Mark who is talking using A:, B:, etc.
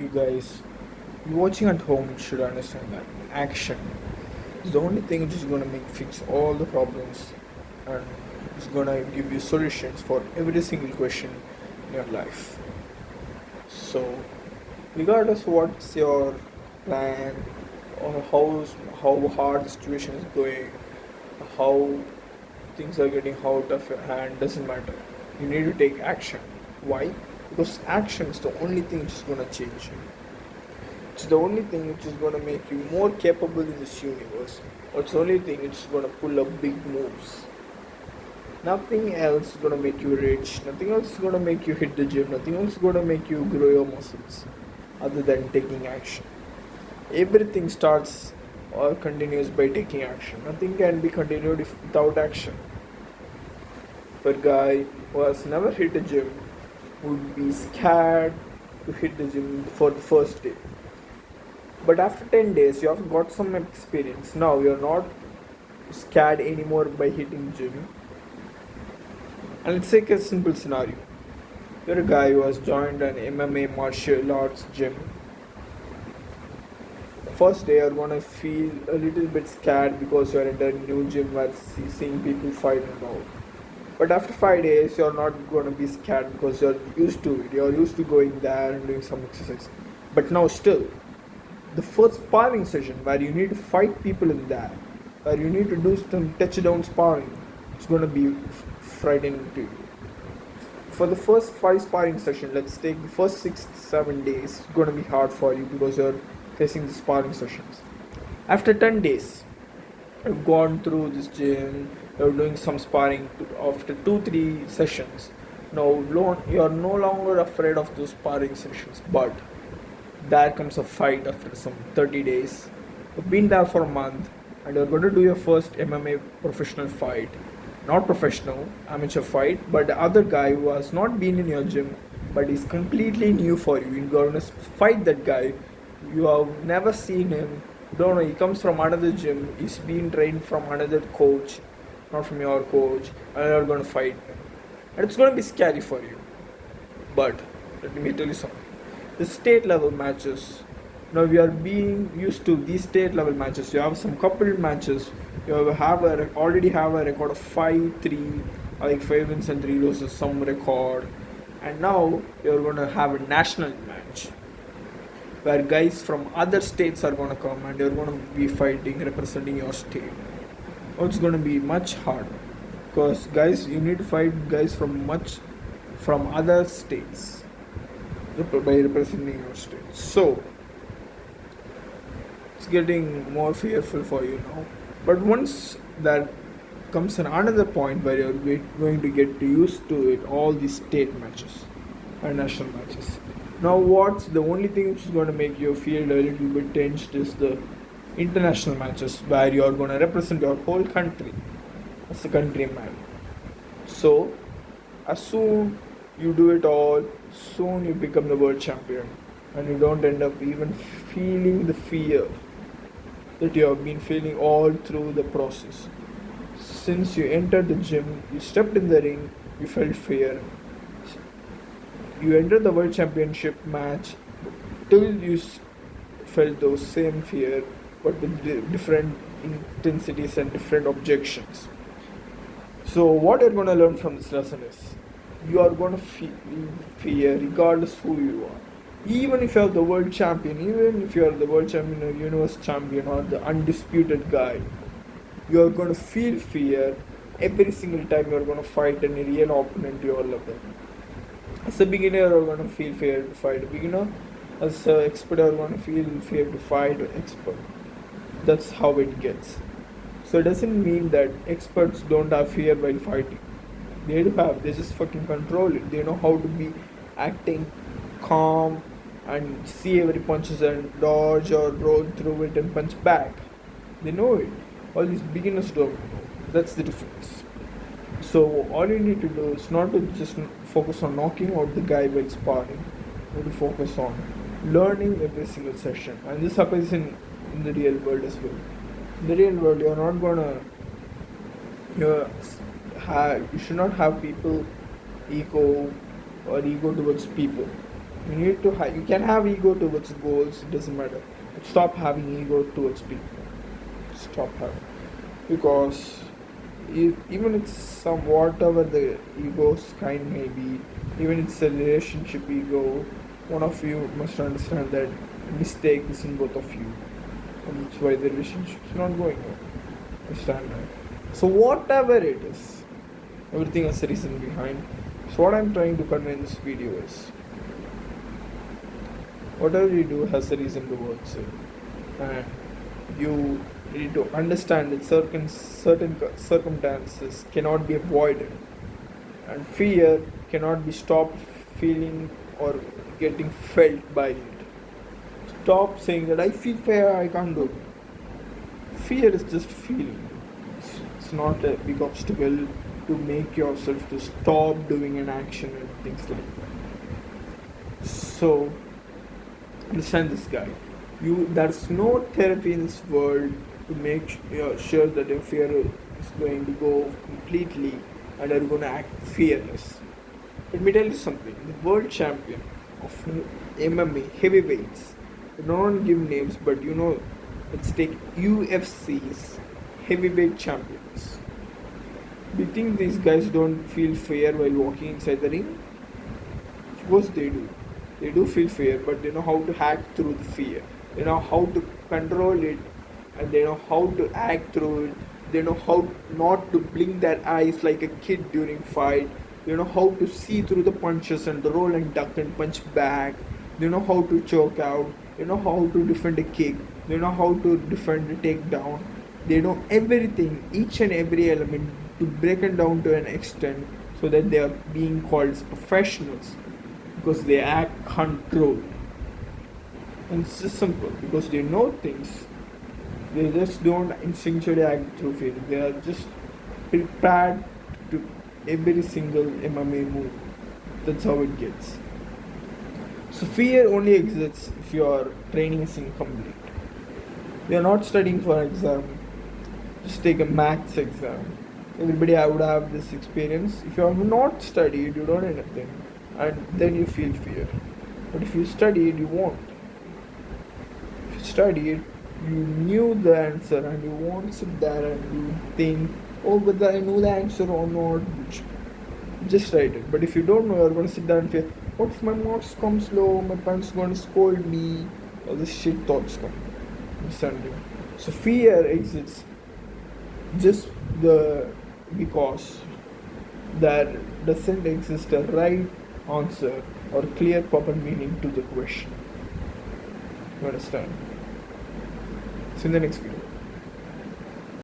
A: you guys, you watching at home should understand that action is the only thing which is gonna make fix all the problems and is gonna give you solutions for every single question in your life. So, regardless what's your plan or how hard the situation is going, how things are getting out of your hand, doesn't matter. You need to take action. Why? Because action is the only thing which is gonna change you. It's the only thing which is gonna make you more capable in this universe. Or it's the only thing which is gonna pull up big moves. Nothing else is gonna make you rich. Nothing else is gonna make you hit the gym. Nothing else is gonna make you grow your muscles other than taking action. Everything starts or continues by taking action. Nothing can be continued without action. For a guy who has never hit a gym would be scared to hit the gym for the first day. But after 10 days, you have got some experience. Now you're not scared anymore by hitting gym. And let's take a simple scenario. You're a guy who has joined an MMA martial arts gym. First day, you're gonna feel a little bit scared because you're in a new gym where seeing people fight and all. But after 5 days, you're not gonna be scared because you're used to it. You're used to going there and doing some exercise. But now, still, the first sparring session where you need to fight people in there, where you need to do some touchdown sparring, it's gonna be frightening to you. For the first 5 sparring sessions, let's take the first 6 7 days, it's gonna be hard for you because you're facing the sparring sessions. After 10 days, you've gone through this gym, you're doing some sparring after 2 3 sessions. Now you're no longer afraid of those sparring sessions, but there comes a fight after some 30 days. You've been there for a month and you're going to do your first MMA professional fight. Not professional, amateur fight, but the other guy who has not been in your gym but is completely new for you. You're going to fight that guy. You have never seen him. You don't know, he comes from another gym. He's been trained from another coach, not from your coach, and you're going to fight him. And it's going to be scary for you. But let me tell you something. The state level matches, now we are being used to these state level matches. You have some coupled matches. You already have a record of 5-3, like 5 wins and 3 losses, some record. And now you're going to have a national match where guys from other states are going to come and you're going to be fighting, representing your state. Oh, it's going to be much harder because guys, you need to fight guys from other states by representing your state. So it's getting more fearful for you now. But once that comes another point where you're going to get used to it, all these state matches and national matches. Now, what's the only thing which is going to make you feel a little bit tensed is the international matches where you're going to represent your whole country as a countryman. So, as soon you do it all, soon you become the world champion and you don't end up even feeling the fear that you have been feeling all through the process. Since you entered the gym, you stepped in the ring, you felt fear. You entered the world championship match, till you felt those same fear, but with different intensities and different objections. So, what you're going to learn from this lesson is you are going to feel fear regardless who you are. Even if you're the world champion, even if you're the world champion or universe champion or the undisputed guy, you're going to feel fear every single time you're going to fight any real opponent to your level. As a beginner, you're going to feel fear to fight a beginner. As an expert, you're going to feel fear to fight an expert. That's how it gets. So it doesn't mean that experts don't have fear while fighting. They do have, they just fucking control it. They know how to be acting calm and see every punches and dodge or roll through it and punch back. They know it. All these beginners don't know. That's the difference. So all you need to do is not to just focus on knocking out the guy while sparring. You need to focus on learning every single session. And this happens in the real world as well. In the real world, you're not gonna you should not have people ego towards people. You need to you can have ego towards goals, it doesn't matter. But stop having ego towards people. Stop having. Because even it's some whatever the ego's kind may be, even it's a relationship ego, one of you must understand that mistake is in both of you. And that's why the relationship's not going well. Understand that? So whatever it is, everything has a reason behind. So what I'm trying to convey in this video is whatever you do has a reason towards it, and you need to understand that certain circumstances cannot be avoided, and fear cannot be stopped feeling or getting felt by it. Stop saying that I feel fear, I can't do it. Fear is just feeling. It's not a big obstacle to make yourself to stop doing an action and things like that. So understand this guy. There's no therapy in this world to make sure that your fear is going to go completely and you're going to act fearless. Let me tell you something. The world champion of MMA heavyweights, I don't give names, but let's take UFC's heavyweight champions. Do you think these guys don't feel fear while walking inside the ring? Of course they do. They do feel fear, but they know how to hack through the fear. They know how to control it, and they know how to act through it. They know how not to blink their eyes like a kid during fight. They know how to see through the punches and roll and duck and punch back. They know how to choke out. They know how to defend a kick. They know how to defend a takedown. They know everything, each and every element, to break it down to an extent so that they are being called as professionals, because they act controlled. And it's just simple, because they know things. They just don't instinctually act through fear. They are just prepared to every single MMA move. That's how it gets. So fear only exists if your training is incomplete. You are not studying for an exam. Just take a maths exam. Everybody would have this experience. If you have not studied, you don't know anything, and then you feel fear. But if you studied, you won't. If you studied, you knew the answer, and you won't sit there and you think, oh, whether I know the answer or not. Just write it. But if you don't know, you're going to sit there and feel, what if my marks come low? My parents are going to scold me. All these shit thoughts come. Understanding? So fear exists just because there doesn't exist a right answer or clear proper meaning to the question. You understand? See you in the next video.